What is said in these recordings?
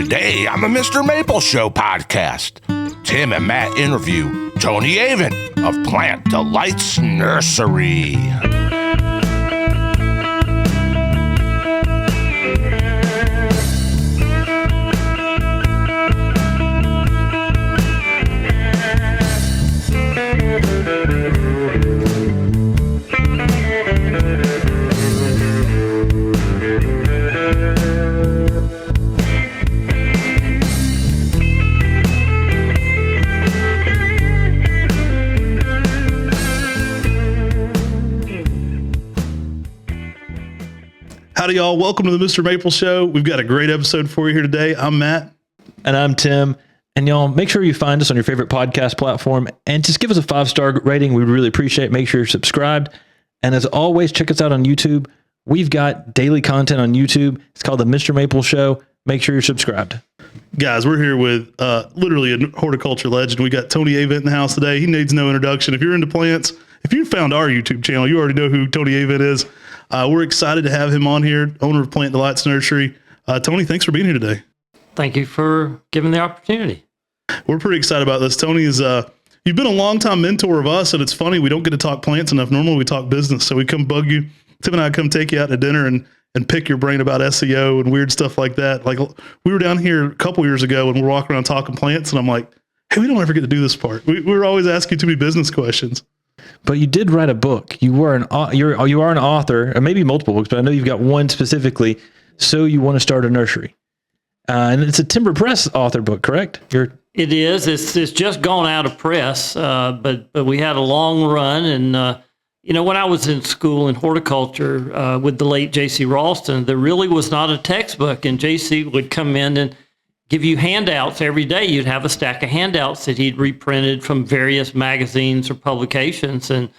Today on the Mr. Maple Show podcast, Tim and Matt interview Tony Avent of Plant Delights Nursery. Howdy, y'all. Welcome to the Mr. Maple Show. We've got a great episode for you here today. I'm Matt. And I'm Tim. And y'all, make sure you find us on your favorite podcast platform and just give us a 5-star rating. We would really appreciate it. Make sure you're subscribed. And as always, check us out on YouTube. We've got daily content on YouTube. It's called the Mr. Maple Show. Make sure you're subscribed. Guys, we're here with literally a horticulture legend. We got Tony Avent in the house today. He needs no introduction. If you're into plants, if you found our YouTube channel, you already know who Tony Avent is. We're excited to have him on here, owner of Plant Delights Nursery. Tony, thanks for being here today. Thank you for giving the opportunity. We're pretty excited about this. Tony is, you've been a longtime mentor of us, and it's funny, we don't get to talk plants enough. Normally we talk business, so we come bug you. Tim and I come take you out to dinner and pick your brain about SEO and weird stuff like that. Like, we were down here a couple years ago and we're walking around talking plants, and I'm like, hey, we don't ever get to do this part. We were always asking too many business questions. But you did write a book. You are an author, or maybe multiple books, but I know you've got one specifically. So You Want to Start a Nursery, and it's a Timber Press author book, correct? It is. It's just gone out of press, but we had a long run, and when I was in school in horticulture with the late J.C. Ralston, there really was not a textbook, and J.C. would come in and give you handouts every day. You'd have a stack of handouts that he'd reprinted from various magazines or publications. And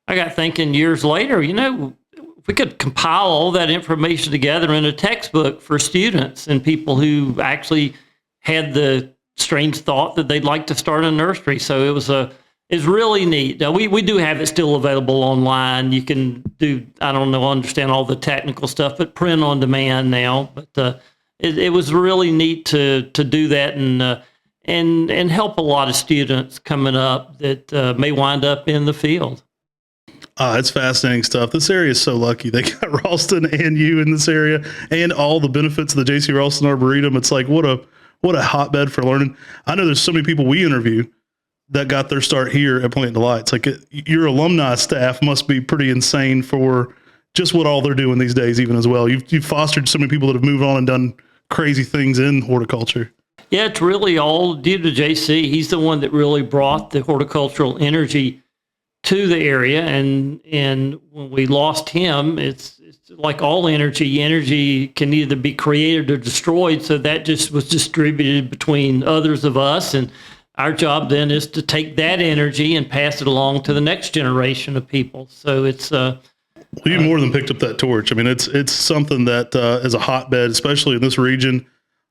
I got thinking years later, if we could compile all that information together in a textbook for students and people who actually had the strange thought that they'd like to start a nursery. So it's really neat. We do have it still available online. You can understand all the technical stuff, but print on demand now. But it was really neat to do that and help a lot of students coming up that may wind up in the field. It's fascinating stuff. This area is so lucky. They got Ralston and you in this area and all the benefits of the J.C. Ralston Arboretum. It's like, what a hotbed for learning. I know there's so many people we interview that got their start here at Plant Delights. Like, your alumni staff must be pretty insane for just what all they're doing these days, even as well. You've fostered so many people that have moved on and done crazy things in horticulture. Yeah, it's really all due to JC. He's the one that really brought the horticultural energy to the area. And when we lost him, it's like all energy. Energy can either be created or destroyed. So that just was distributed between others of us. And our job then is to take that energy and pass it along to the next generation of people. So it's well, you more than picked up that torch. I mean, it's something that is a hotbed, especially in this region.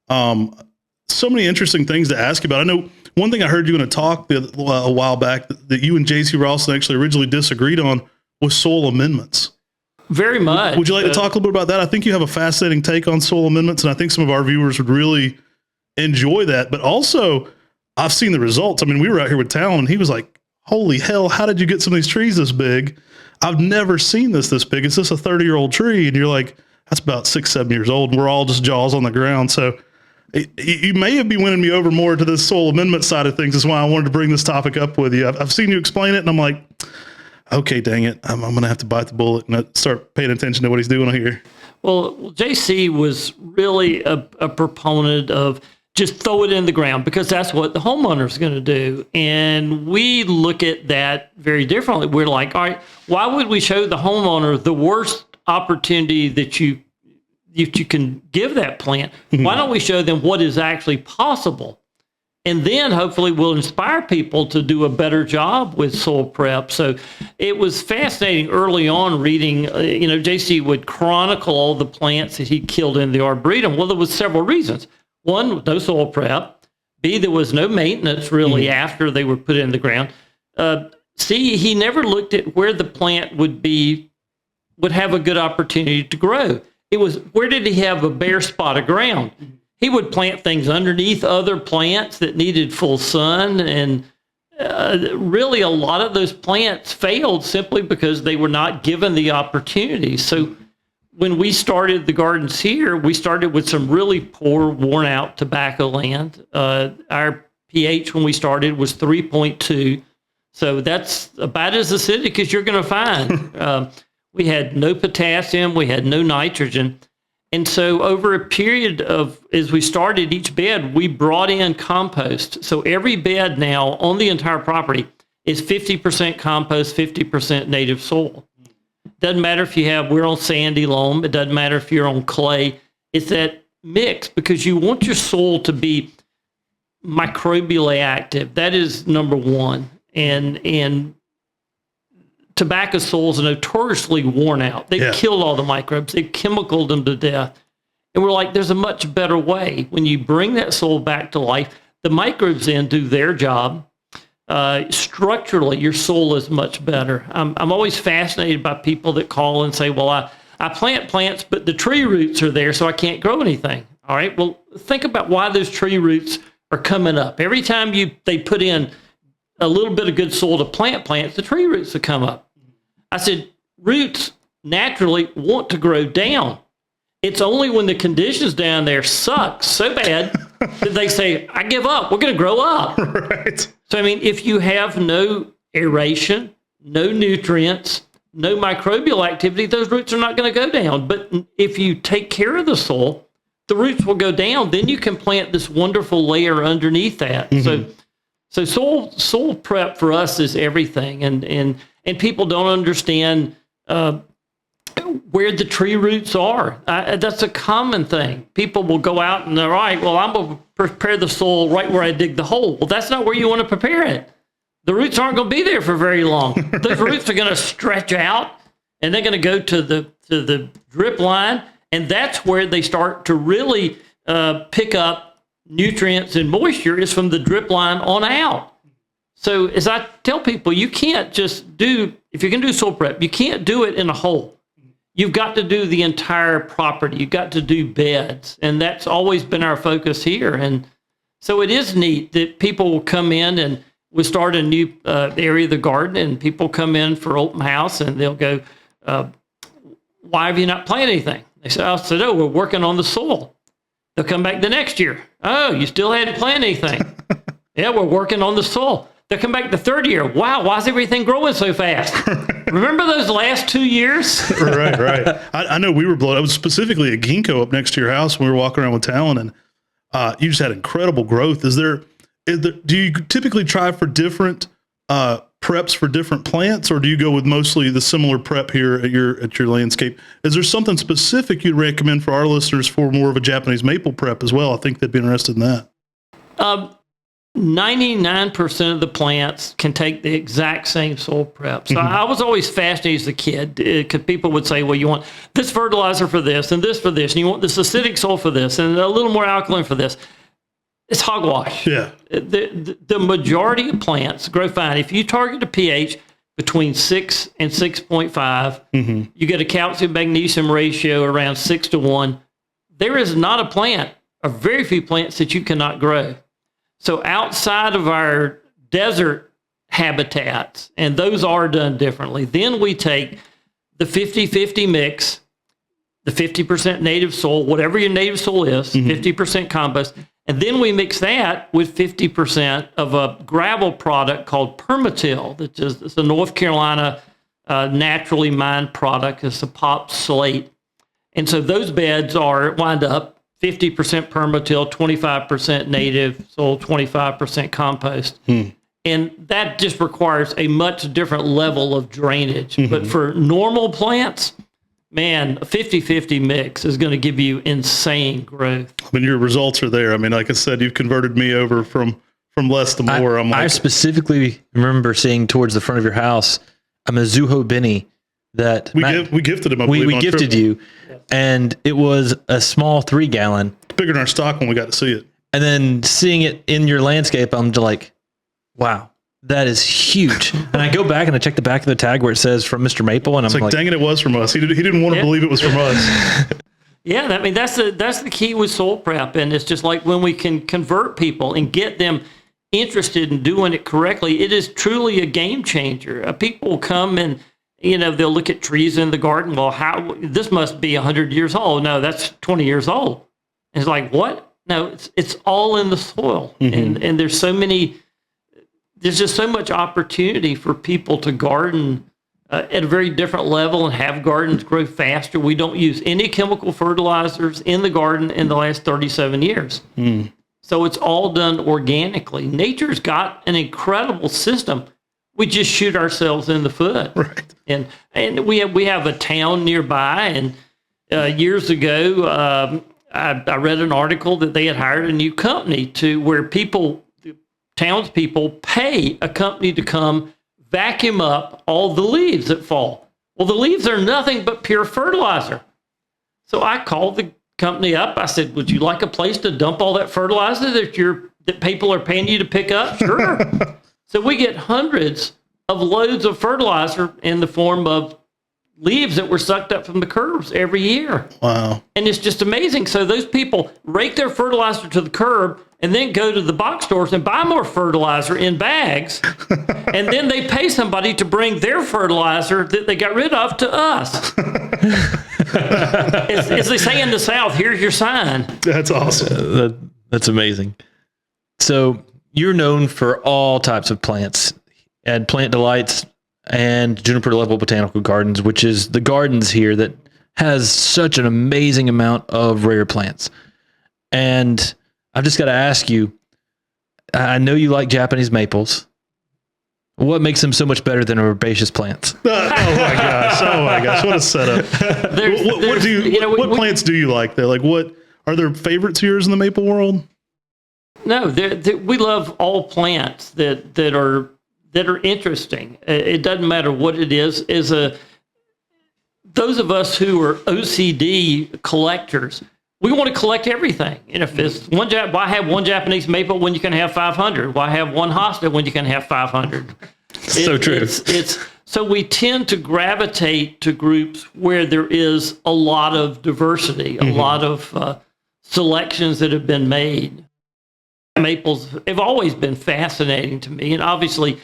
So many interesting things to ask you about. I know one thing I heard you in a talk a while back that you and J.C. Ralston actually originally disagreed on was soil amendments. Very much. Would you like to talk a little bit about that? I think you have a fascinating take on soil amendments, and I think some of our viewers would really enjoy that. But also, I've seen the results. I mean, we were out here with Talon, and he was like, holy hell, how did you get some of these trees this big? I've never seen this big. Is this a 30-year-old tree? And you're like, that's about 6-7 years old. And we're all just jaws on the ground. So you may be winning me over more to this soil amendment side of things. That's why I wanted to bring this topic up with you. I've seen you explain it, and I'm like, okay, dang it. I'm going to have to bite the bullet and start paying attention to what he's doing here. Well, JC was really a proponent of just throw it in the ground because that's what the homeowner is going to do. And we look at that very differently. We're like, all right, why would we show the homeowner the worst opportunity that you can give that plant? Why don't we show them what is actually possible? And then hopefully we'll inspire people to do a better job with soil prep. So it was fascinating early on reading, JC would chronicle all the plants that he killed in the Arboretum. Well, there was several reasons. One, no soil prep. B, there was no maintenance really after they were put in the ground. C, he never looked at where the plant would have a good opportunity to grow. It was, where did he have a bare spot of ground? he would plant things underneath other plants that needed full sun. And really a lot of those plants failed simply because they were not given the opportunity. So when we started the gardens here, we started with some really poor, worn out tobacco land. Our pH when we started was 3.2. So that's about as acidic as you're going to find. We had no potassium, we had no nitrogen. And so over a period of, as we started each bed, we brought in compost. So every bed now on the entire property is 50% compost, 50% native soil. Doesn't matter if we're on sandy loam. It doesn't matter if you're on clay. It's that mix because you want your soil to be microbially active. That is number one. And tobacco soils are notoriously worn out. They've killed all the microbes. They've chemicaled them to death. And we're like, there's a much better way. When you bring that soil back to life, the microbes then do their job. Structurally, your soil is much better. I'm always fascinated by people that call and say, well, I plant plants, but the tree roots are there, so I can't grow anything. All right, well, think about why those tree roots are coming up. Every time they put in a little bit of good soil to plant plants, the tree roots will come up. I said, roots naturally want to grow down. It's only when the conditions down there suck so bad that they say, I give up. We're going to grow up. Right. So, I mean, if you have no aeration, no nutrients, no microbial activity, those roots are not going to go down. But if you take care of the soil, the roots will go down. Then you can plant this wonderful layer underneath that. Mm-hmm. So soil prep for us is everything. And people don't understand where the tree roots are. That's a common thing. People will go out and they're right, well, I'm going to prepare the soil right where I dig the hole. Well, that's not where you want to prepare it. The roots aren't going to be there for very long. Those roots are going to stretch out and they're going to go to the drip line. And that's where they start to really pick up nutrients and moisture is from the drip line on out. So as I tell people, you can't just if you're going to do soil prep, you can't do it in a hole. You've got to do the entire property. You've got to do beds. And that's always been our focus here. And so it is neat that people will come in and we start a new area of the garden and people come in for open house and they'll go, why have you not planted anything? They say, oh, we're working on the soil. They'll come back the next year. Oh, you still hadn't planted anything. Yeah, we're working on the soil. They'll come back the third year. Wow, why is everything growing so fast? Remember those last 2 years? Right. I know we were blown. I was specifically at Ginkgo up next to your house when we were walking around with Talon, and you just had incredible growth. Do you typically try for different preps for different plants, or do you go with mostly the similar prep here at your landscape? Is there something specific you'd recommend for our listeners for more of a Japanese maple prep as well? I think they'd be interested in that. 99% of the plants can take the exact same soil prep. So I was always fascinated as a kid because people would say, well, you want this fertilizer for this and this for this, and you want this acidic soil for this and a little more alkaline for this. It's hogwash. Yeah. The majority of plants grow fine. If you target a pH between 6 and 6.5, you get a calcium-magnesium ratio around 6:1. There is not a plant, or very few plants, that you cannot grow. So outside of our desert habitats, and those are done differently, then we take the 50-50 mix, the 50% native soil, whatever your native soil is, 50% compost, and then we mix that with 50% of a gravel product called permatil, it's a North Carolina naturally mined product. It's a pop slate. And so those beds wind up 50% permatil, 25% native soil, 25% compost. And that just requires a much different level of drainage. But for normal plants, man, a 50-50 mix is going to give you insane growth. I mean, your results are there. I mean, like I said, you've converted me over from less to more. I specifically remember seeing towards the front of your house a Mizuho Benny that we gifted him. We gifted you, and it was a small 3-gallon. It's bigger than our stock when we got to see it. And then seeing it in your landscape, I'm just like, wow, that is huge. And I go back and I check the back of the tag where it says from Mr. Maple, and it's I'm like, dang it was from us. He didn't want to believe it was from us. Yeah, I mean that's the key with soil prep, and it's just like when we can convert people and get them interested in doing it correctly, it is truly a game changer. People will come and they'll look at trees in the garden. Well, how this must be 100 years old? No, that's 20 years old. And it's like, what? No, it's all in the soil, and there's just so much opportunity for people to garden at a very different level and have gardens grow faster. We don't use any chemical fertilizers in the garden in the last 37 years. So it's all done organically. Nature's got an incredible system. We just shoot ourselves in the foot. Right. And we have a town nearby, and years ago, I read an article that they had hired a new company where townspeople pay a company to come vacuum up all the leaves that fall. Well, the leaves are nothing but pure fertilizer. So I called the company up. I said, would you like a place to dump all that fertilizer that people are paying you to pick up? Sure. So we get hundreds of loads of fertilizer in the form of leaves that were sucked up from the curbs every year. Wow. And it's just amazing. So those people rake their fertilizer to the curb and then go to the box stores and buy more fertilizer in bags. And then they pay somebody to bring their fertilizer that they got rid of to us. As they say in the South, here's your sign. That's awesome. That's amazing. So you're known for all types of plants at Plant Delights and Juniper Level Botanical Gardens, which is the gardens here that has such an amazing amount of rare plants. And I've just got to ask you, I know you like Japanese maples. What makes them so much better than herbaceous plants? Oh my gosh. What a setup. What plants do you like there? Like are there favorites of yours in the maple world? No, we love all plants that are interesting. It doesn't matter what it is. Those of us who are OCD collectors, we want to collect everything. And if it's why have one Japanese maple when you can have 500? Why have one hosta when you can have 500? So true. So we tend to gravitate to groups where there is a lot of diversity, a lot of selections that have been made. Maples have always been fascinating to me, and obviously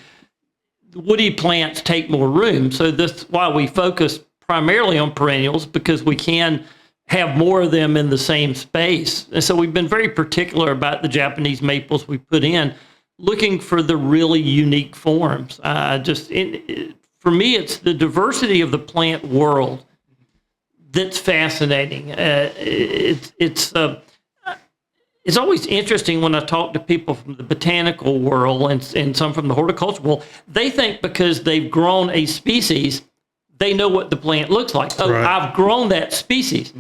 woody plants take more room. So that's why we focus primarily on perennials, because we can have more of them in the same space. And so we've been very particular about the Japanese maples we put in, looking for the really unique forms. For me, it's the diversity of the plant world that's fascinating. It's always interesting when I talk to people from the botanical world and some from the horticultural world. They think because they've grown a species, they know what the plant looks like. Oh, right. I've grown that species.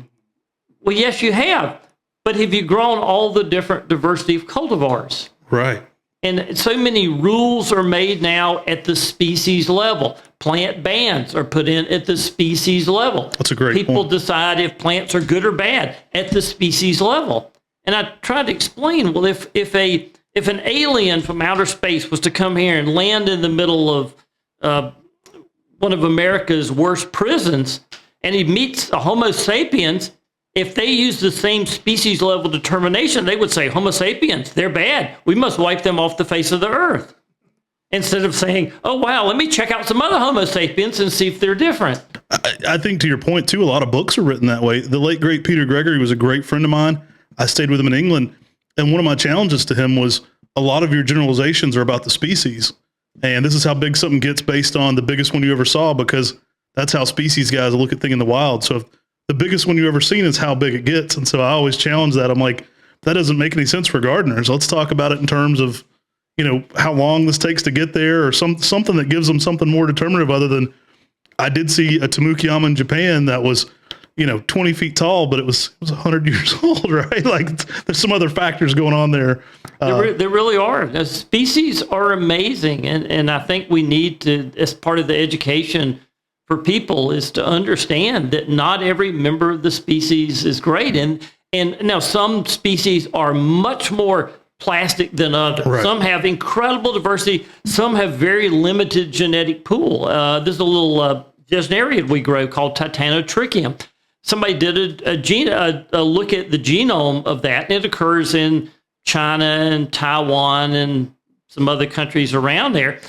Well, yes, you have. But have you grown all the different diversity of cultivars? Right. And so many rules are made now at the species level. Plant bans are put in at the species level. That's a great point. People decide if plants are good or bad at the species level. And I tried to explain, well, if an alien from outer space was to come here and land in the middle of one of America's worst prisons, and he meets a Homo sapiens, if they use the same species level determination, they would say, Homo sapiens, they're bad. We must wipe them off the face of the earth. Instead of saying, oh, wow, let me check out some other Homo sapiens and see if they're different. I think to your point, too, a lot of books are written that way. The late, great Peter Gregory was a great friend of mine. I stayed with him in England, and one of my challenges to him was a lot of your generalizations are about the species. And this is how big something gets based on the biggest one you ever saw, because that's how species guys look at things in the wild. So if the biggest one you ever seen is how big it gets. And so I always challenge that. I'm like, that doesn't make any sense for gardeners. Let's talk about it in terms of, how long this takes to get there, or something that gives them something more determinative other than, I did see a Tamukiyama in Japan that was, 20 feet tall, but it was 100 years old, right? Like there's some other factors going on there. There really are. The species are amazing. And I think we need to, as part of the education for people, is to understand that not every member of the species is great. And now some species are much more plastic than others. Right. Some have incredible diversity. Some have very limited genetic pool. There's a little gesneriid we grow called Titanotrichium. somebody did a look at the genome of that, and it occurs in China and Taiwan and some other countries around there.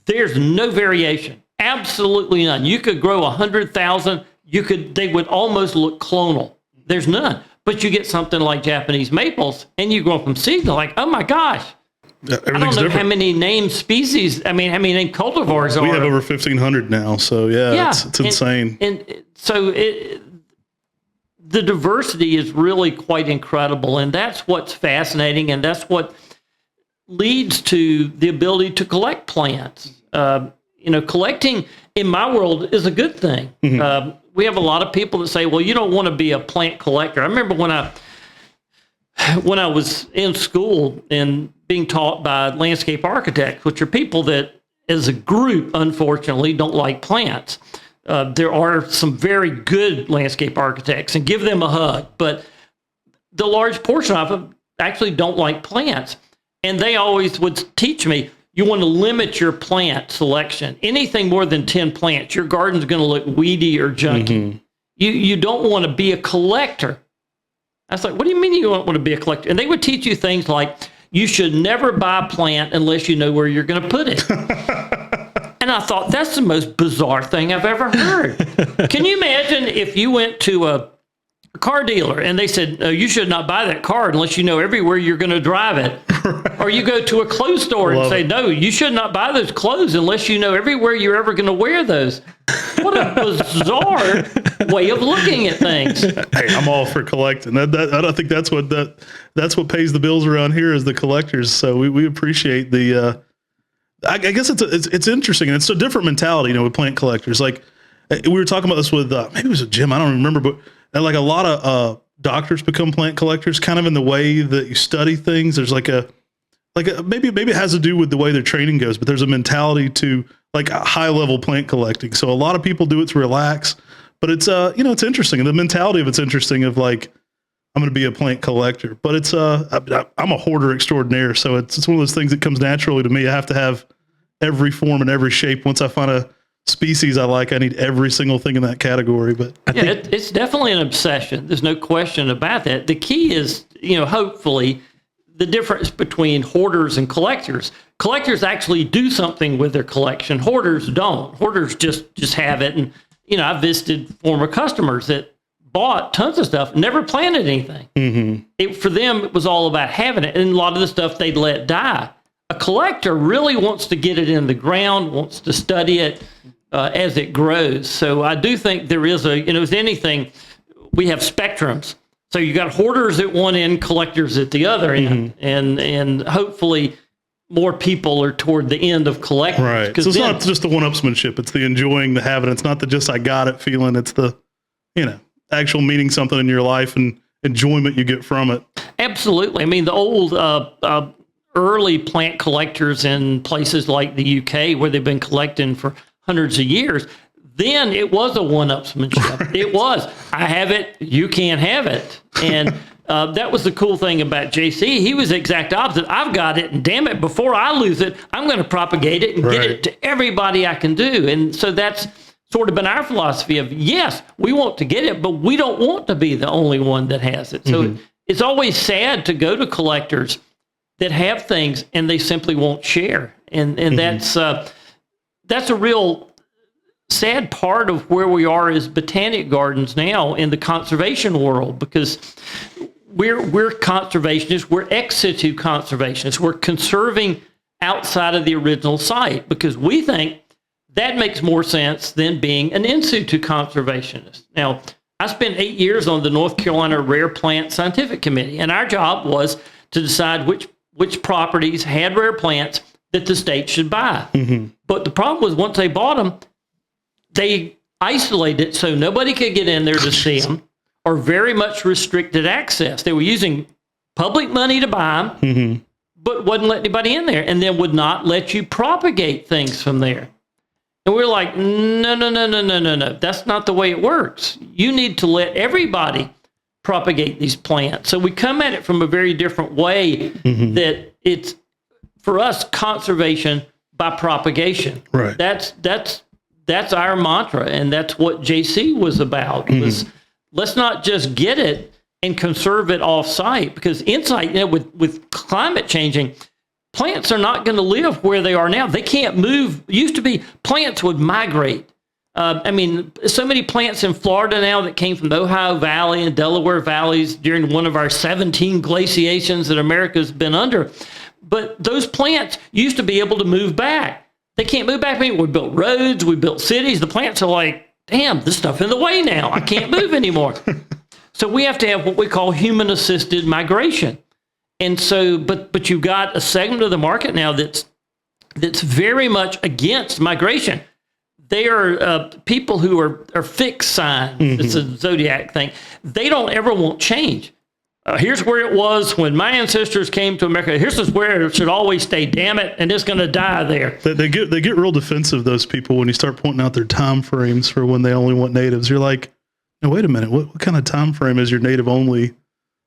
There's no variation, absolutely none. You could grow 100,000. They would almost look clonal. There's none. But you get something like Japanese maples, and you grow from seed. They're like, oh my gosh. Yeah, I don't know how many named species. I mean, how many named cultivars are. We have over 1,500 now. So yeah. It's insane. And so the diversity is really quite incredible. And that's what's fascinating. And that's what leads to the ability to collect plants. Collecting in my world is a good thing. Mm-hmm. We have a lot of people that say, well, you don't want to be a plant collector. I remember when I was in school and being taught by landscape architects, which are people that as a group, unfortunately, don't like plants. There are some very good landscape architects, and give them a hug, but the large portion of them actually don't like plants. And they always would teach me, you want to limit your plant selection. Anything more than 10 plants, your garden's going to look weedy or junky. Mm-hmm. You don't want to be a collector. I was like, what do you mean you don't want to be a collector? And they would teach you things like, you should never buy a plant unless you know where you're going to put it. And I thought, that's the most bizarre thing I've ever heard. Can you imagine if you went to a car dealer and they said, no, you should not buy that car unless you know everywhere you're going to drive it. Or you go to a clothes store and say, no, you should not buy those clothes unless you know everywhere you're ever going to wear those. What a bizarre way of looking at things. Hey, I'm all for collecting. I don't think that's what pays the bills around here is the collectors. So we appreciate the. I guess it's interesting, and it's a different mentality, with plant collectors. Like we were talking about this with maybe it was a Jim, I don't remember, but like a lot of doctors become plant collectors, kind of in the way that you study things. There's maybe it has to do with the way their training goes, but there's a mentality to like a high level plant collecting. So a lot of people do it to relax, but it's it's interesting. And the mentality of it's interesting of like, I'm going to be a plant collector, but it's I'm a hoarder extraordinaire. So it's one of those things that comes naturally to me. I have to have every form and every shape. Once I find a species I like, I need every single thing in that category. But it's definitely an obsession. There's no question about that. The key is, hopefully, the difference between hoarders and collectors. Collectors actually do something with their collection. Hoarders don't. Hoarders just have it. And, I visited former customers that bought tons of stuff, never planted anything. Mm-hmm. For them, it was all about having it. And a lot of the stuff they'd let die. A collector really wants to get it in the ground, wants to study it as it grows. So I do think there is as anything, we have spectrums. So you got hoarders at one end, collectors at the other end, and hopefully more people are toward the end of collecting. Right. So it's not just the one-upsmanship; it's the enjoying the having. It's not the just I got it feeling. It's the actual meaning something in your life and enjoyment you get from it. Absolutely. I mean, the old early plant collectors in places like the UK, where they've been collecting for hundreds of years. Then it was a one-upsmanship. Right. It was, I have it, you can't have it. And that was the cool thing about JC. He was the exact opposite. I've got it, and damn it, before I lose it, I'm going to propagate it and get it to everybody I can do. And so that's sort of been our philosophy of, yes, we want to get it, but we don't want to be the only one that has it. So it's always sad to go to collectors that have things and they simply won't share. And that's a real sad part of where we are as botanic gardens now in the conservation world, because we're conservationists, we're ex situ conservationists, we're conserving outside of the original site because we think that makes more sense than being an in situ conservationist. Now, I spent 8 years on the North Carolina Rare Plant Scientific Committee, and our job was to decide which properties had rare plants that the state should buy. But the problem was once they bought them, they isolated it so nobody could get in there to see them, or very much restricted access. They were using public money to buy them, but wouldn't let anybody in there, and then would not let you propagate things from there. And we're like, no. That's not the way it works. You need to let everybody propagate these plants. So we come at it from a very different way, that it's, for us, conservation by propagation. Right. That's our mantra, and that's what JC was about, was let's not just get it and conserve it off site, because inside, with climate changing, plants are not going to live where they are now. They can't move. It used to be plants would migrate. So many plants in Florida now that came from the Ohio Valley and Delaware valleys during one of our 17 glaciations that America's been under. But those plants used to be able to move back. They can't move back. We built roads, we built cities. The plants are like, damn, this stuff in the way now. I can't move anymore. So we have to have what we call human-assisted migration. And so, but you've got a segment of the market now that's very much against migration. They are people who are fixed signs. Mm-hmm. It's a zodiac thing. They don't ever want change. Here's where it was when my ancestors came to America. Here's where it should always stay. Damn it, and it's going to die there. They get real defensive. Those people, when you start pointing out their time frames for when they only want natives, you're like, no, wait a minute. What kind of time frame is your native only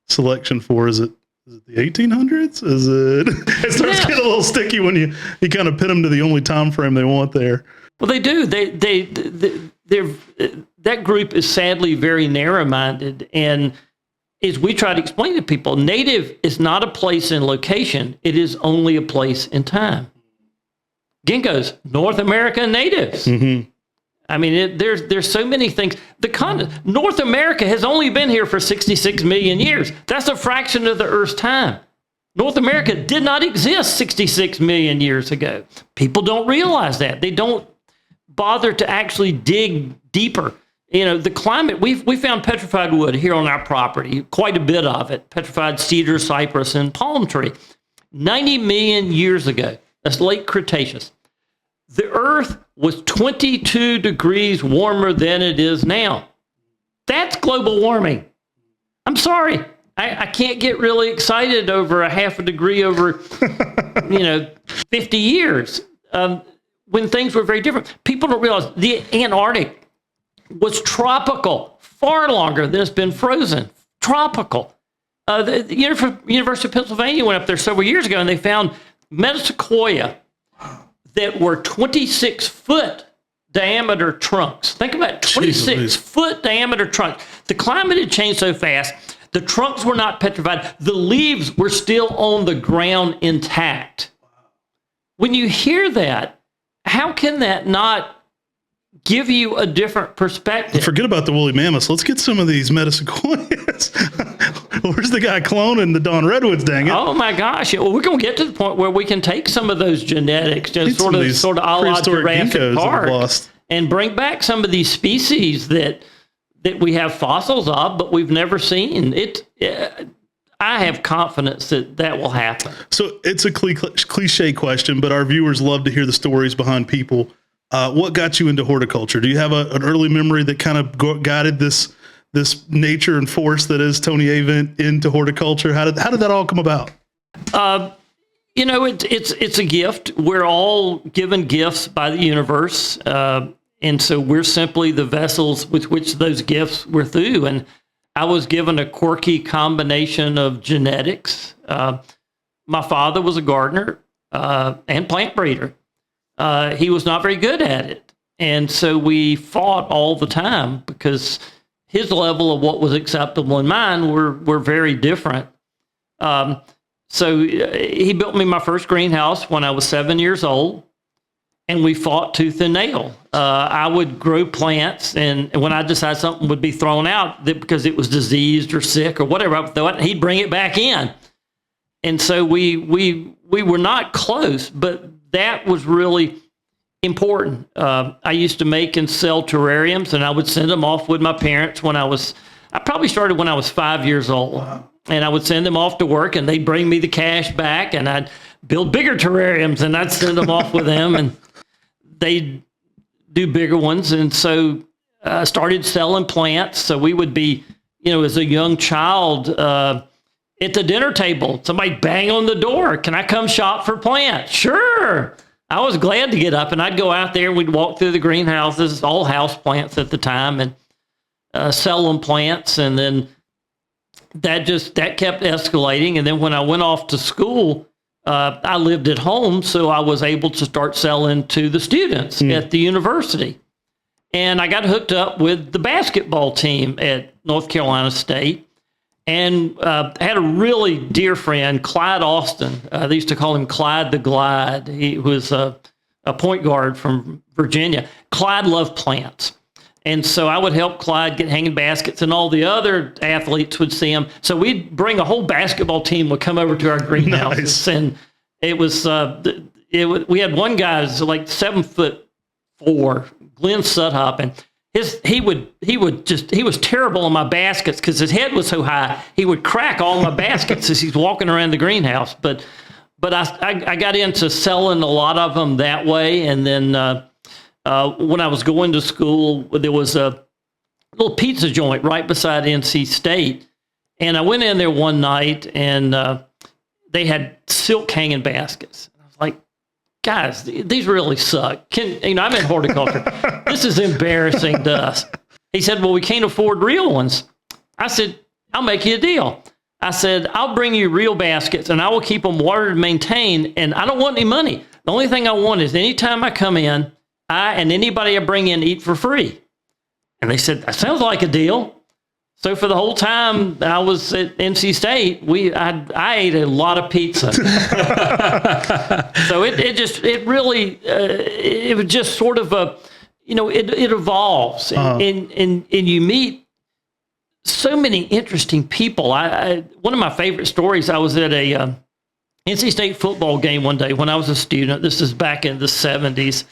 selection for? Is it the 1800s? Is it? It starts getting a little sticky when you kind of pin them to the only time frame they want there. Well, they do. That group is sadly very narrow-minded, and as we try to explain to people, native is not a place in location; it is only a place in time. Ginkgos, North American natives. Mm-hmm. I mean, there's so many things. North America has only been here for 66 million years. That's a fraction of the Earth's time. North America did not exist 66 million years ago. People don't realize that. They don't bother to actually dig deeper. The climate, we found petrified wood here on our property, quite a bit of it, petrified cedar, cypress, and palm tree. 90 million years ago, that's late Cretaceous, the Earth was 22 degrees warmer than it is now. That's global warming. I'm sorry. I can't get really excited over a half a degree over, 50 years. When things were very different. People don't realize the Antarctic was tropical far longer than it's been frozen. Tropical. The University of Pennsylvania went up there several years ago and they found metasequoia that were 26-foot diameter trunks. Think about 26-foot diameter trunks. The climate had changed so fast. The trunks were not petrified. The leaves were still on the ground intact. When you hear that, how can that not give you a different perspective? Forget about the woolly mammoths. Let's get some of these metasequoias. Where's the guy cloning the Dawn Redwoods, dang it? Oh my gosh. Well, we're going to get to the point where we can take some of those genetics, just sort of a la Jurassic Park, and bring back some of these species that we have fossils of, but we've never seen. I have confidence that will happen. So it's a cliche question, but our viewers love to hear the stories behind people. What got you into horticulture? Do you have an early memory that kind of guided this nature and force that is Tony Avent into horticulture? How did that all come about? It's a gift. We're all given gifts by the universe, and so we're simply the vessels with which those gifts were through. And I was given a quirky combination of genetics. My father was a gardener and plant breeder. He was not very good at it. And so we fought all the time because his level of what was acceptable and mine were very different. So he built me my first greenhouse when I was 7 years old, and we fought tooth and nail. I would grow plants, and when I decided something would be thrown out because it was diseased or sick or whatever, I would throw it, and he'd bring it back in. And so we were not close, but that was really important. I used to make and sell terrariums, and I would send them off with my parents I probably started when I was 5 years old. Wow. And I would send them off to work, and they'd bring me the cash back, and I'd build bigger terrariums, and I'd send them off with them, and they'd do bigger ones. And so I started selling plants. So we would be, as a young child, at the dinner table, somebody bang on the door. Can I come shop for plants? Sure. I was glad to get up, and I'd go out there and we'd walk through the greenhouses, all house plants at the time, and sell them plants. And then that kept escalating. And then when I went off to school, I lived at home, so I was able to start selling to the students at the university. And I got hooked up with the basketball team at North Carolina State. And I had a really dear friend, Clyde Austin. They used to call him Clyde the Glide. He was a point guard from Virginia. Clyde loved plants. And so I would help Clyde get hanging baskets, and all the other athletes would see him. So we'd bring a whole basketball team would come over to our greenhouses. Nice. And it was, we had one guy who's like 7'4", Glenn Sudhop, and he was terrible on my baskets because his head was so high. He would crack all my baskets as he's walking around the greenhouse. But I got into selling a lot of them that way. And then when I was going to school, there was a little pizza joint right beside NC State. And I went in there one night, and they had silk hanging baskets. I was like, guys, these really suck. I'm in horticulture. This is embarrassing to us. He said, well, we can't afford real ones. I said, I'll make you a deal. I said, I'll bring you real baskets, and I will keep them watered and maintained, and I don't want any money. The only thing I want is anytime I come in, I and anybody I bring in eat for free. And they said, that sounds like a deal. So for the whole time I was at NC State, I ate a lot of pizza. So it was just sort of a, it evolves, and you meet so many interesting people. One of my favorite stories, I was at a NC State football game one day when I was a student. This is back in the 70s.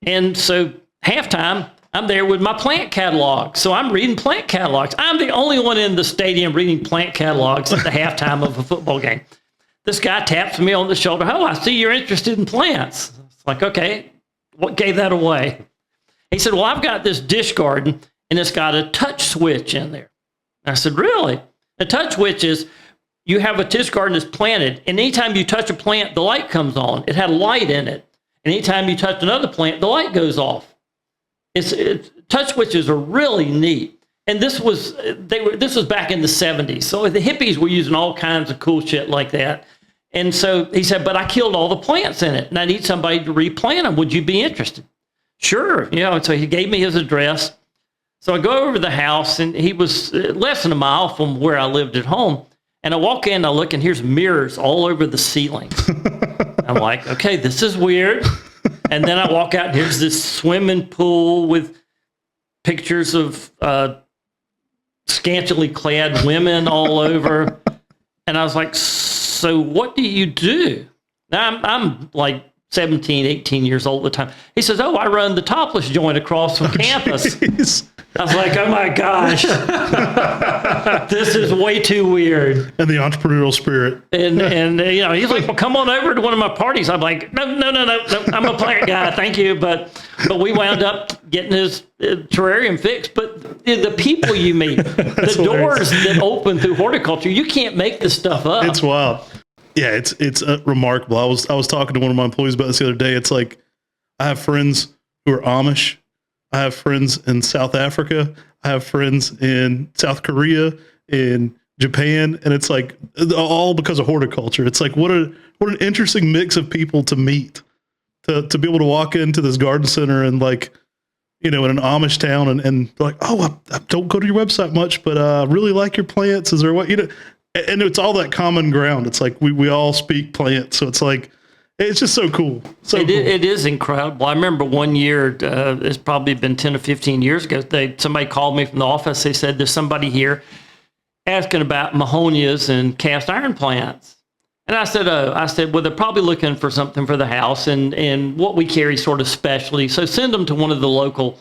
And so halftime, I'm there with my plant catalog. So I'm reading plant catalogs. I'm the only one in the stadium reading plant catalogs at the halftime of a football game. This guy taps me on the shoulder. Oh, I see you're interested in plants. It's like, okay, what gave that away? He said, well, I've got this dish garden, and it's got a touch switch in there. I said, really? A touch switch is you have a dish garden that's planted, and anytime you touch a plant, the light comes on. It had a light in it. And anytime you touch another plant, the light goes off. Touch switches are really neat. And this was back in the 70s. So the hippies were using all kinds of cool shit like that. And so he said, but I killed all the plants in it, and I need somebody to replant them. Would you be interested? Sure. And so he gave me his address. So I go over to the house, and he was less than a mile from where I lived at home. And I walk in, I look, and here's mirrors all over the ceiling. I'm like, okay, this is weird. And then I walk out, and here's this swimming pool with pictures of scantily clad women all over. And I was like, so what do you do? Now, I'm like 17, 18 years old at the time. He says, oh, I run the topless joint across from campus. Geez. I was like, oh my gosh, this is way too weird. And the entrepreneurial spirit. And he's like, well, come on over to one of my parties. I'm like, no, I'm a plant guy, thank you. But we wound up getting his terrarium fixed. But the people you meet, the doors that open through horticulture, you can't make this stuff up. It's wild. Yeah, it's remarkable. I was talking to one of my employees about this the other day. It's like, I have friends who are Amish. I have friends in South Africa. I have friends in South Korea, in Japan, and it's like all because of horticulture. It's like what an interesting mix of people to meet, to be able to walk into this garden center and in an Amish town and like, oh, I don't go to your website much, but I really like your plants. Is there what and it's all that common ground. It's like we all speak plants, so it's like. It's just so cool. It is incredible. I remember one year, it's probably been 10 or 15 years ago, somebody called me from the office. They said, there's somebody here asking about mahonias and cast iron plants. And I said, well, they're probably looking for something for the house, and what we carry sort of specialty. So send them to one of the local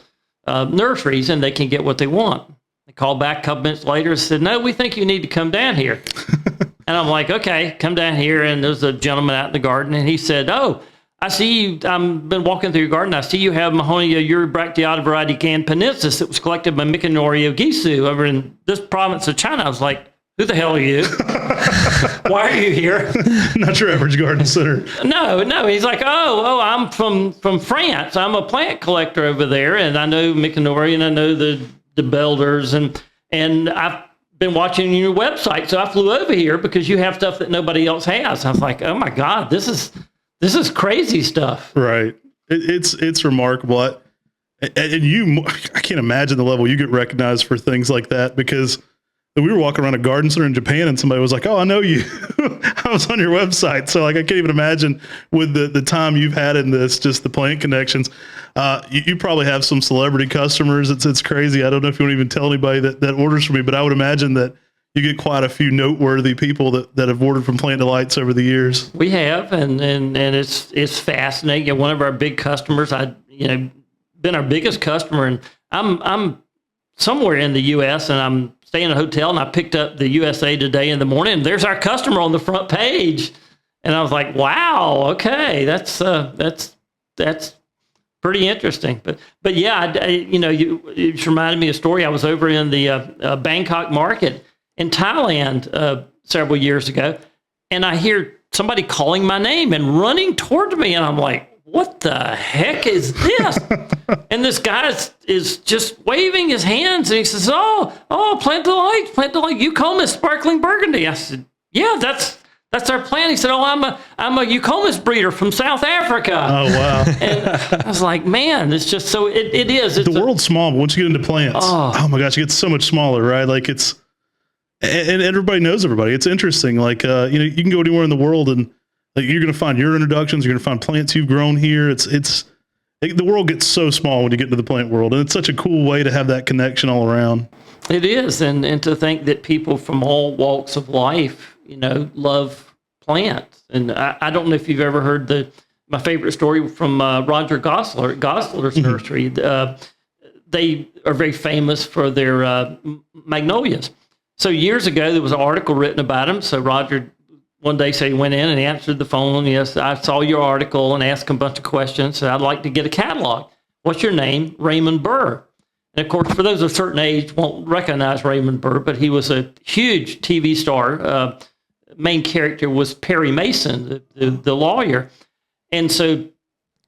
nurseries, and they can get what they want. They called back a couple minutes later and said, no, we think you need to come down here. And I'm like, okay, come down here. And there's a gentleman out in the garden, and he said, oh, I see you, I've been walking through your garden. I see you have Mahonia Eurybracteata variety Ganpanensis that was collected by Mikanori Ogisu over in this province of China. I was like, who the hell are you? Why are you here? Not your average garden center. No. He's like, oh, I'm from France. I'm a plant collector over there, and I know Mikanori, and I know the Belders, and I've been watching your website, so I flew over here because you have stuff that nobody else has. I was like, oh my God, this is crazy stuff. Right. It's remarkable. And you, I can't imagine the level you get recognized for things like that, because we were walking around a garden center in Japan and somebody was like, "Oh, I know you." I was on your website. So like, I can't even imagine with the time you've had in this, just the plant connections. You probably have some celebrity customers. It's crazy. I don't know if you want to even tell anybody that orders from me, but I would imagine that you get quite a few noteworthy people that have ordered from Plant Delights over the years. We have, and it's fascinating. One of our big customers, been our biggest customer, and I'm somewhere in the U.S. and I'm staying in a hotel, and I picked up the USA Today in the morning, and there's our customer on the front page, and I was like, wow, okay, that's pretty interesting. But yeah, you just reminded me of a story. I was over in the Bangkok market in Thailand several years ago, and I hear somebody calling my name and running towards me, and I'm like, what the heck is this? And this guy is just waving his hands, and he says, oh, Plant Delight, Eucomis Sparkling Burgundy. I said, yeah, that's our plant. He said, oh, I'm a Eucomis breeder from South Africa. Oh, wow. And I was like, man, it's just so, it is. It's the world's small, but once you get into plants, oh my gosh, it gets so much smaller, right? Like and everybody knows everybody. It's interesting. Like, you can go anywhere in the world and like, you're going to find your introductions. You're going to find plants you've grown here. The world gets so small when you get into the plant world, and it's such a cool way to have that connection all around. It is, and to think that people from all walks of life, love plants. And I don't know if you've ever heard my favorite story from Roger Gosler at Gosler's Nursery. They are very famous for their magnolias. So years ago, there was an article written about them. So Roger one day said he went in and answered the phone. Yes, I saw your article, and asked him a bunch of questions. So I'd like to get a catalog. What's your name? Raymond Burr. And of course, for those of a certain age, won't recognize Raymond Burr, but he was a huge TV star. Main character was Perry Mason, the lawyer. And so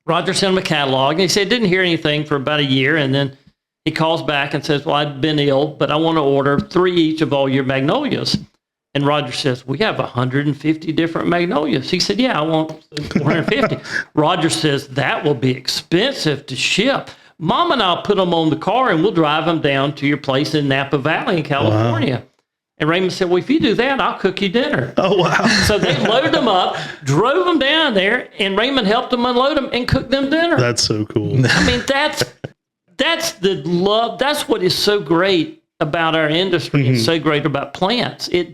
Roger sent him a catalog, and he said, didn't hear anything for about a year. And then he calls back and says, well, I've been ill, but I want to order 3 each of all your magnolias. And Roger says, we have 150 different magnolias. He said, yeah, I want 450. Roger says, that will be expensive to ship. Mom and I'll put them on the car, and we'll drive them down to your place in Napa Valley in California. Wow. And Raymond said, well, if you do that, I'll cook you dinner. Oh, wow. So they loaded them up, drove them down there, and Raymond helped them unload them and cook them dinner. That's so cool. I mean, that's the love. That's what is so great about our industry and so great about plants. It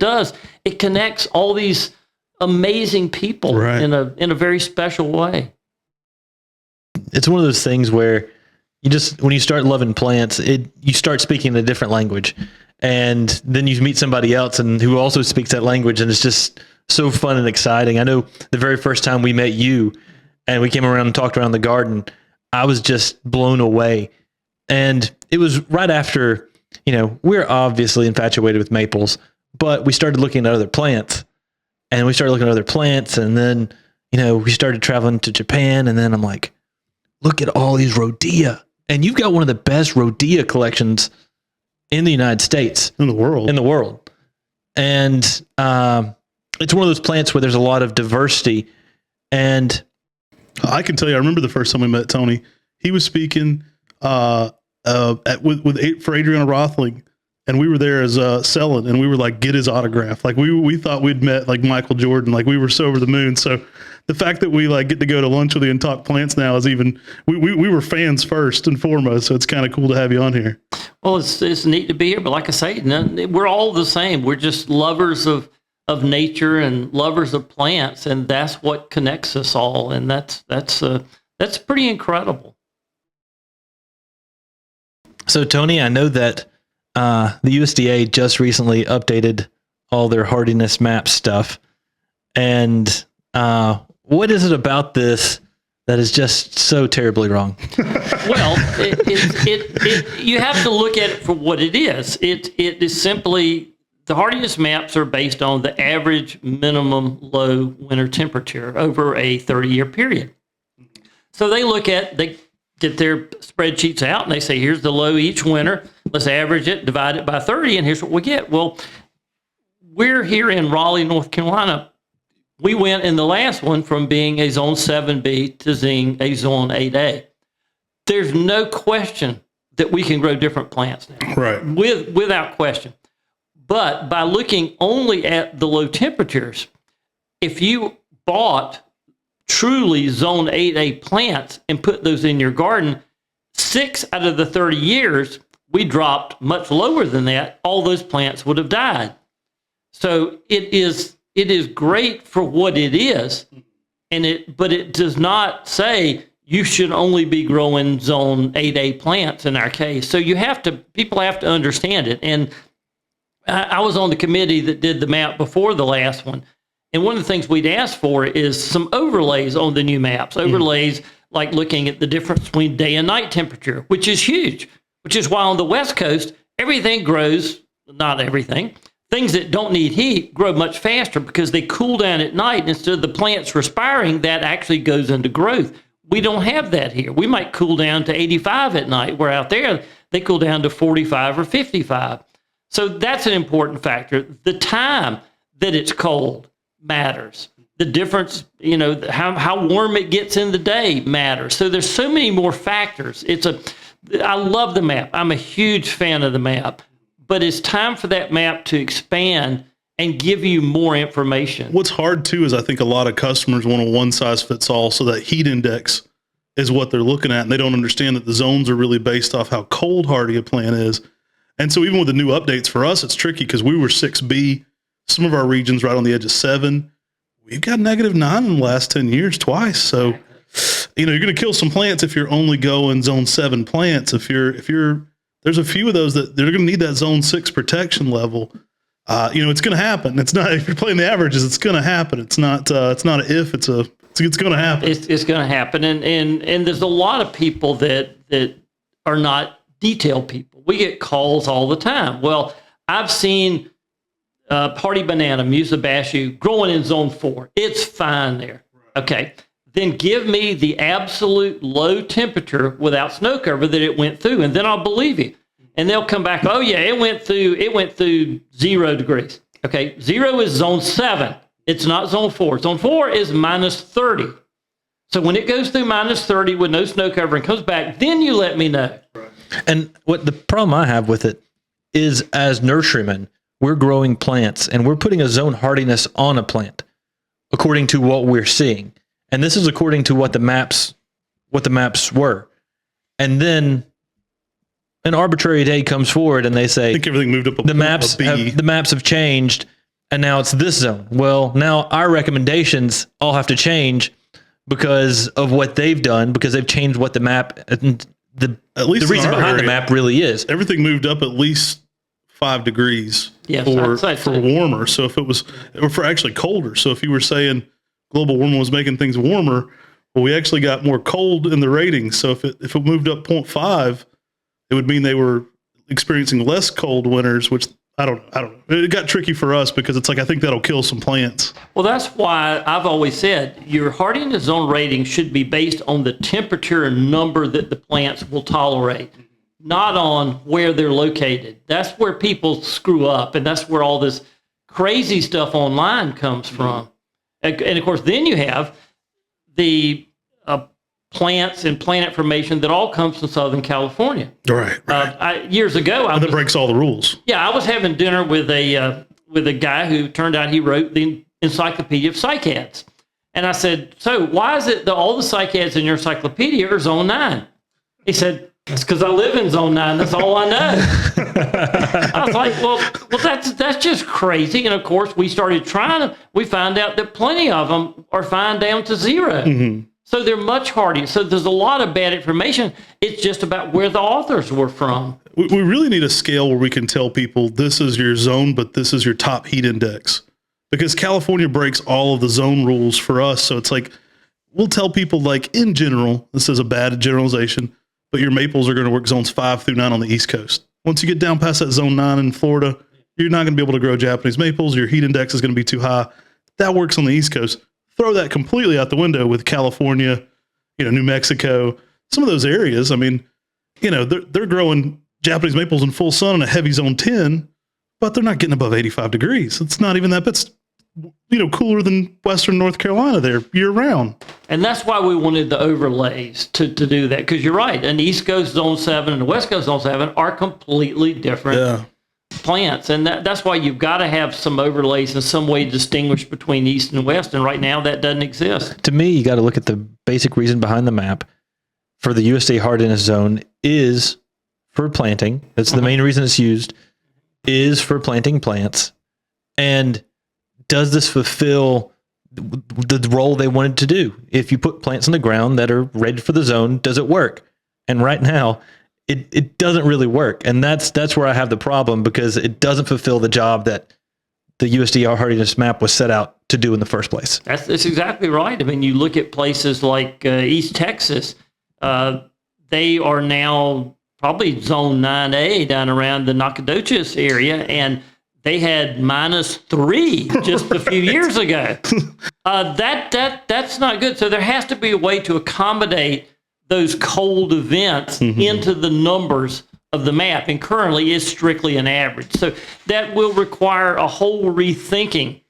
connects all these amazing people in a very special way. It's one of those things where when you start loving plants, you start speaking a different language, and then you meet somebody else and who also speaks that language, and it's just so fun and exciting. I know the very first time we met you and we came around and talked around the garden, I was just blown away. And it was right after, we're obviously infatuated with maples, but we started looking at other plants, and then, we started traveling to Japan, and then I'm like, look at all these rhodea. And you've got one of the best rhodea collections in the United States. In the world. And it's one of those plants where there's a lot of diversity. And I can tell you, I remember the first time we met Tony. He was speaking for Adriana Rothling, and we were there as selling, and we were like, get his autograph. Like we thought we'd met like Michael Jordan. Like we were so over the moon. So the fact that we like get to go to lunch with you and talk plants now is even, we were fans first and foremost. So it's kind of cool to have you on here. Well, it's neat to be here, but like I say, we're all the same. We're just lovers of nature and lovers of plants, and that's what connects us all. And that's pretty incredible. So Tony, I know that the USDA just recently updated all their hardiness map stuff. And what is it about this that is just so terribly wrong? Well, you have to look at it for what it is. It is simply, the hardiness maps are based on the average minimum low winter temperature over a 30-year period. So they get their spreadsheets out, and they say, here's the low each winter. Let's average it, divide it by 30, and here's what we get. Well, we're here in Raleigh, North Carolina. We went in the last one from being a zone 7B to being a zone 8A. there's no question that we can grow different plants now. Right. Without question. But by looking only at the low temperatures, if you bought truly zone 8A plants and put those in your garden, 6 out of the 30 years, we dropped much lower than that. All those plants would have died. So it is great for what it is, but it does not say you should only be growing zone 8A plants in our case. So people have to understand it. And I was on the committee that did the map before the last one. And one of the things we'd asked for is some overlays on the new maps, overlays like looking at the difference between day and night temperature, which is huge, which is why on the West Coast, everything grows, not everything, things that don't need heat grow much faster because they cool down at night. Instead of the plants respiring, that actually goes into growth. We don't have that here. We might cool down to 85 at night, where out there, they cool down to 45 or 55. So that's an important factor. The time that it's cold matters. The difference, how warm it gets in the day matters. So there's so many more factors. I love the map. I'm a huge fan of the map, but it's time for that map to expand and give you more information. What's hard too is I think a lot of customers want a one size fits all. So that heat index is what they're looking at. And they don't understand that the zones are really based off how cold hardy a plant is. And so even with the new updates for us, it's tricky because we were 6B, some of our regions right on the edge of 7. We've got -9 in the last 10 years twice. So, you're going to kill some plants if you're only going zone 7 plants. If you're, there's a few of those that they're going to need that zone 6 protection level. It's going to happen. It's not, if you're playing the averages, it's going to happen. It's not an if, it's going to happen. It's going to happen. And there's a lot of people that are not detail people. We get calls all the time. Well, I've seen Party Banana, Musa Bashu, growing in zone 4. It's fine there. Okay. Then give me the absolute low temperature without snow cover that it went through, and then I'll believe you. And they'll come back, oh yeah, it went through 0 degrees. Okay. 0 is zone 7. It's not zone 4. Zone 4 is -30. So when it goes through -30 with no snow cover and comes back, then you let me know. And what the problem I have with it is, as nurserymen, we're growing plants and we're putting a zone hardiness on a plant according to what we're seeing. And this is according to what the maps were. And then an arbitrary day comes forward and they say, I think everything moved up the maps have changed and now it's this zone. Well, now our recommendations all have to change because of what they've done, because they've changed what the map, the reason behind the map really is. Everything moved up at least 5 degrees for warmer. So if it was, or for actually colder. So if you were saying global warming was making things warmer, well, we actually got more cold in the ratings. So if it moved up 0.5, it would mean they were experiencing less cold winters, which I don't know. It got tricky for us because it's like, I think that'll kill some plants. Well, that's why I've always said your hardiness zone rating should be based on the temperature and number that the plants will tolerate, not on where they're located. That's where people screw up, and that's where all this crazy stuff online comes from. And of course, then you have the plants and plant information that all comes from Southern California. Right. Years ago, that breaks all the rules. Yeah, I was having dinner with a guy who turned out he wrote the Encyclopedia of Cycads, and I said, "So why is it that all the cycads in your encyclopedia are Zone 9?" He said, "It's because I live in Zone 9. That's all I know." I was like, "Well, that's just crazy." And of course, we started trying to. We found out that plenty of them are fine down to 0. Mm-hmm. So they're much hardier. So there's a lot of bad information. It's just about where the authors were from. We really need a scale where we can tell people this is your zone, but this is your top heat index. Because California breaks all of the zone rules for us. So it's like, we'll tell people, like, in general, this is a bad generalization, but your maples are going to work zones 5 through 9 on the East Coast. Once you get down past that zone 9 in Florida, you're not going to be able to grow Japanese maples. Your heat index is going to be too high. That works on the East Coast. Throw that completely out the window with California, New Mexico, some of those areas. I mean, they're growing Japanese maples in full sun in a heavy zone 10, but they're not getting above 85 degrees. It's not even that. It's cooler than Western North Carolina there year round. And that's why we wanted the overlays to do that. Because you're right, an East Coast Zone 7 and a West Coast Zone 7 are completely different plants. And that's why you've got to have some overlays and some way to distinguish between East and West. And right now that doesn't exist. To me, you got to look at the basic reason behind the map for the USDA hardiness zone is for planting. That's the main reason it's used, is for planting plants. And does this fulfill the role they wanted to do? If you put plants in the ground that are ready for the zone, does it work? And right now, it doesn't really work. And that's where I have the problem, because it doesn't fulfill the job that the USDA hardiness map was set out to do in the first place. That's exactly right. I mean, you look at places like East Texas, they are now probably Zone 9A down around the Nacogdoches area, and they had -3 just a few years ago. That's not good. So there has to be a way to accommodate those cold events into the numbers of the map. And currently it's strictly an average. So that will require a whole rethinking.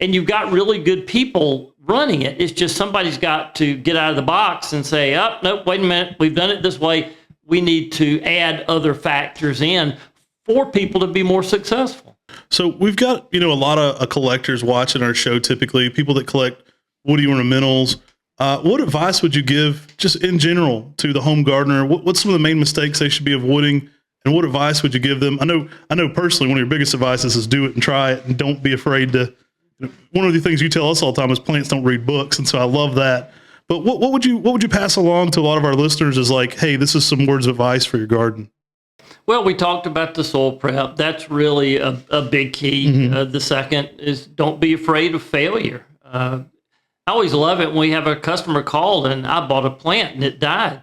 And you've got really good people running it. It's just somebody's got to get out of the box and say, oh, nope, wait a minute. We've done it this way. We need to add other factors in for people to be more successful. So we've got, a lot of collectors watching our show, typically people that collect woody ornamentals. What advice would you give just in general to the home gardener? What's some of the main mistakes they should be avoiding, and what advice would you give them? I know personally, one of your biggest advices is do it and try it, and don't be afraid to. One of the things you tell us all the time is plants don't read books. And so I love that. But what would you pass along to a lot of our listeners is like, hey, this is some words of advice for your garden? Well, we talked about the soil prep. That's really a big key. The second is don't be afraid of failure. I always love it when we have a customer call and I bought a plant and it died.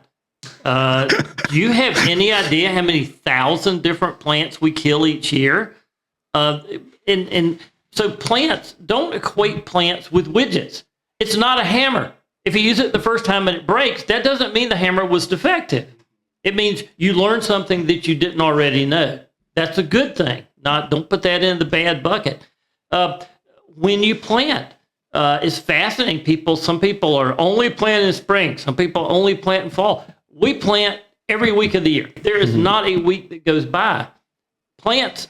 Do you have any idea how many thousand different plants we kill each year? And so plants, don't equate plants with widgets. It's not a hammer. If you use it the first time and it breaks, that doesn't mean the hammer was defective. It means you learned something that you didn't already know. That's a good thing. Don't put that in the bad bucket. When you plant, it's fascinating. Some people are only planting in spring. Some people only plant in fall. We plant every week of the year. There is not a week that goes by. Plants,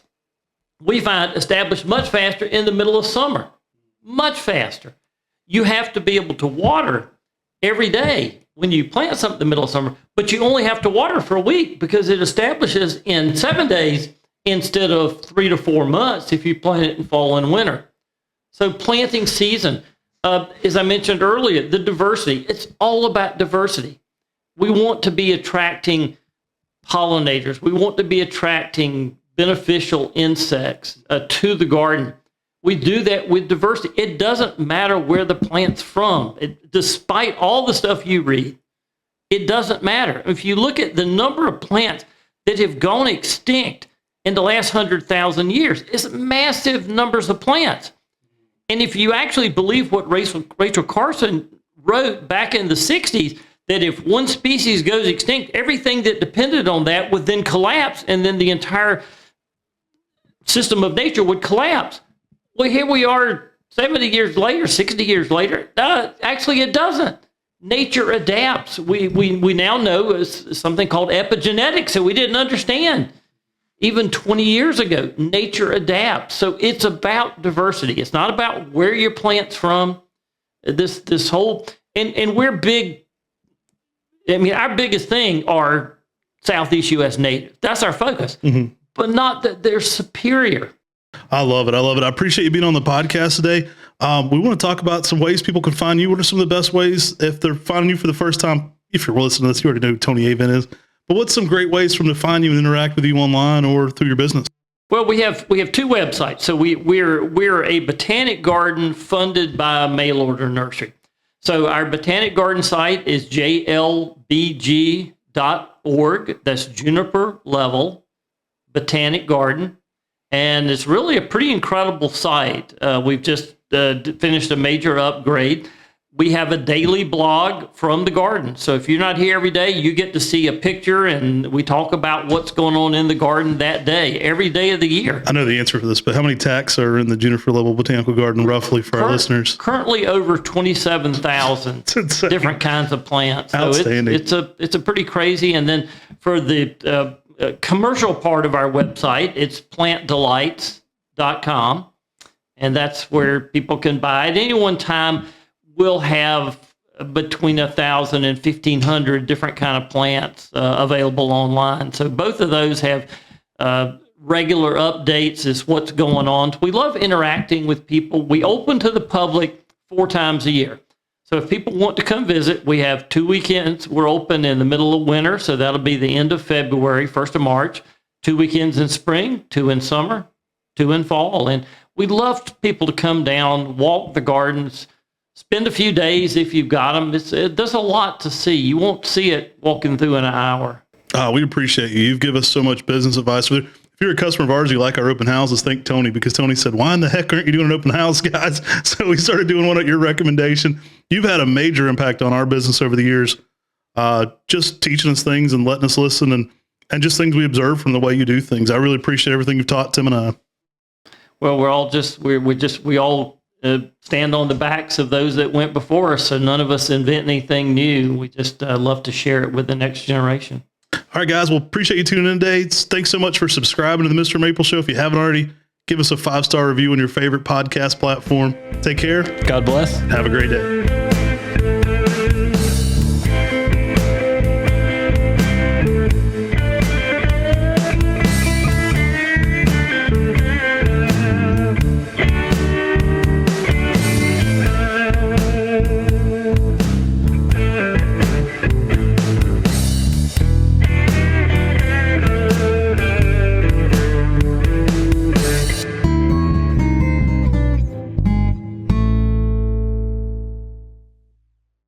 we find, establish much faster in the middle of summer. Much faster. You have to be able to water every day when you plant something in the middle of summer, but you only have to water for a week because it establishes in 7 days instead of 3 to 4 months if you plant it in fall and winter. So planting season, as I mentioned earlier, the diversity, it's all about diversity. We want to be attracting pollinators. We want to be attracting beneficial insects to the garden. We do that with diversity. It doesn't matter where the plant's from. Despite all the stuff you read, it doesn't matter. If you look at the number of plants that have gone extinct in the last 100,000 years, it's massive numbers of plants. And if you actually believe what Rachel Carson wrote back in the 60s, that if one species goes extinct, everything that depended on that would then collapse, and then the entire system of nature would collapse. Well, here we are 70 years later, 60 years later. Actually, it doesn't. Nature adapts. We now know something called epigenetics that we didn't understand even 20 years ago. Nature adapts. So it's about diversity. It's not about where your plant's from. This whole, and we're big. I mean, our biggest thing are Southeast U.S. native. That's our focus, but not that they're superior. I love it. I appreciate you being on the podcast today. We want to talk about some ways people can find you. What are some of the best ways if they're finding you for the first time? If you're listening to this, you already know who Tony Avent is. But what's some great ways for them to find you and interact with you online or through your business? Well, we have 2 websites. So we're a botanic garden funded by a mail order nursery. So our botanic garden site is jlbg.org. That's Juniper level botanic garden. And it's really a pretty incredible site. We've just finished a major upgrade. we have a daily blog from the garden. So if you're not here every day, you get to see a picture, and we talk about what's going on in the garden that day, every day of the year. I know the answer for this, but how many tacks are in the Juniper level botanical garden roughly for our listeners? Currently over 27,000 different kinds of plants. Outstanding. So it's a pretty crazy. And then for the commercial part of our website, it's plantdelights.com. And that's where people can buy. At any one time, we'll have between 1,000 and 1,500 different kind of plants available online. So both of those have regular updates as what's going on. We love interacting with people. We open to the public 4 times a year. So if people want to come visit, we have 2 weekends. We're open in the middle of winter, so that'll be the end of February, 1st of March. 2 weekends in spring, 2 in summer, 2 in fall. And we'd love people to come down, walk the gardens, spend a few days if you've got them. There's a lot to see. You won't see it walking through in an hour. We appreciate you. You've given us so much business advice. If you're a customer of ours, you like our open houses, thank Tony, because Tony said, why in the heck aren't you doing an open house, guys? So we started doing one at your recommendation. You've had a major impact on our business over the years, just teaching us things and letting us listen and just things we observe from the way you do things. I really appreciate everything you've taught Tim and I. Well, we all stand on the backs of those that went before us. So none of us invent anything new. We just love to share it with the next generation. All right, guys. Well, appreciate you tuning in today. Thanks so much for subscribing to the Mr. Maple Show. If you haven't already, give us a 5-star review on your favorite podcast platform. Take care. God bless. Have a great day.